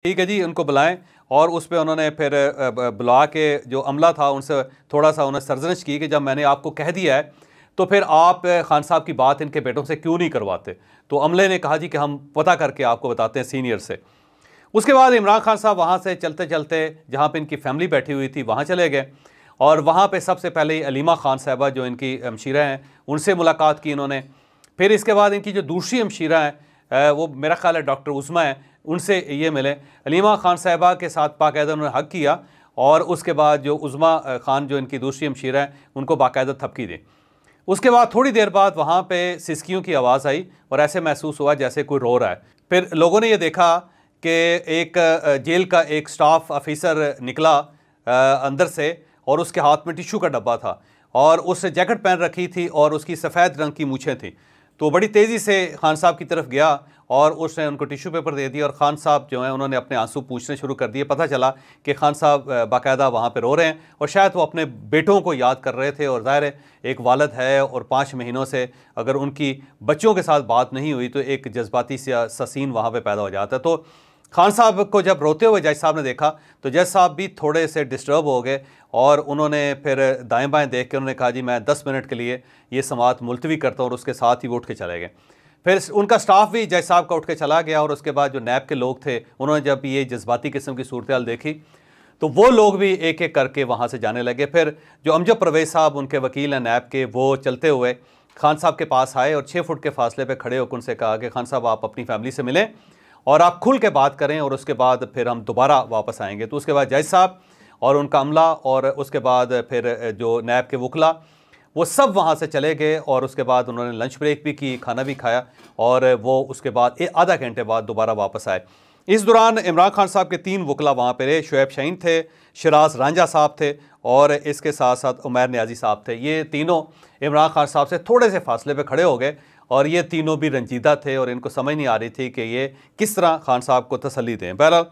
ठीक है जी, उनको बुलाएं। और उस पर उन्होंने फिर बुला के जो अमला था उनसे थोड़ा सा उन्हें सरजनिश की कि जब मैंने आपको कह दिया है तो फिर आप खान साहब की बात इनके बेटों से क्यों नहीं करवाते। तो अमले ने कहा जी कि हम पता करके आपको बताते हैं सीनियर से। उसके बाद इमरान खान साहब वहाँ से चलते चलते जहाँ पे इनकी फैमिली बैठी हुई थी वहाँ चले गए और वहाँ पे सबसे पहले अलीमा खान साहबा जो इनकी हमशीरा हैं उनसे मुलाकात की इन्होंने। फिर इसके बाद इनकी जो दूसरी हमशीरा हैं वो मेरा ख्याल है डॉक्टर उस्मा है, उनसे ये मिले। अलीमा खान साहबा के साथ बाकायदा उन्होंने हक किया और उसके बाद जो उस्मा खान जो इनकी दूसरी हमशीरा है उनको बाकायदा थपकी दी। उसके बाद थोड़ी देर बाद वहाँ पे सिसकियों की आवाज़ आई और ऐसे महसूस हुआ जैसे कोई रो रहा है। फिर लोगों ने ये देखा कि एक जेल का एक स्टाफ ऑफिसर निकला अंदर से और उसके हाथ में टिश्यू का डब्बा था और उसने जैकेट पहन रखी थी और उसकी सफ़ेद रंग की मूछें थी। तो बड़ी तेज़ी से खान साहब की तरफ गया और उसने उनको टिश्यू पेपर दे दिया और खान साहब जो हैं उन्होंने अपने आंसू पूछने शुरू कर दिए। पता चला कि खान साहब बाकायदा वहाँ पे रो रहे हैं और शायद वो अपने बेटों को याद कर रहे थे। और ज़ाहिर है एक वालिद है और 5 महीनों से अगर उनकी बच्चों के साथ बात नहीं हुई तो एक जज्बाती सा सीन वहाँ पर पैदा हो जाता है। तो खान साहब को जब रोते हुए जज साहब ने देखा तो जज साहब भी थोड़े से डिस्टर्ब हो गए और उन्होंने फिर दाएं बाएं देख के उन्होंने कहा जी मैं 10 मिनट के लिए ये समाअत मुलतवी करता हूँ और उसके साथ ही वो उठ के चले गए। फिर उनका स्टाफ भी जज साहब का उठ के चला गया और उसके बाद जो नैब के लोग थे उन्होंने जब ये जज्बाती किस्म की सूरत हाल देखी तो वो लोग भी एक एक करके वहाँ से जाने लगे। फिर जो अमजद परवेज़ साहब उनके वकील हैं नैब के, वो चलते हुए खान साहब के पास आए और 6 फुट के फासले पर खड़े होकर उनसे कहा कि खान साहब आप अपनी फैमिली से मिलें और आप खुल के बात करें और उसके बाद फिर हम दोबारा वापस आएंगे। तो उसके बाद जज साहब और उनका अमला और उसके बाद फिर जो नैब के वकला वो सब वहाँ से चले गए और उसके बाद उन्होंने लंच ब्रेक भी की, खाना भी खाया और वो उसके बाद आधा घंटे बाद दोबारा वापस आए। इस दौरान इमरान खान साहब के 3 वकला वहाँ पर रहे। शुएब शाहीन थे, शराज रांझा साहब थे और इसके साथ साथ उमैर नियाजी साहब थे। ये तीनों इमरान खान साहब से थोड़े से फासले पर खड़े हो गए और ये तीनों भी रंजीदा थे और इनको समझ नहीं आ रही थी कि ये किस तरह खान साहब को तसल्ली दें। बहरहाल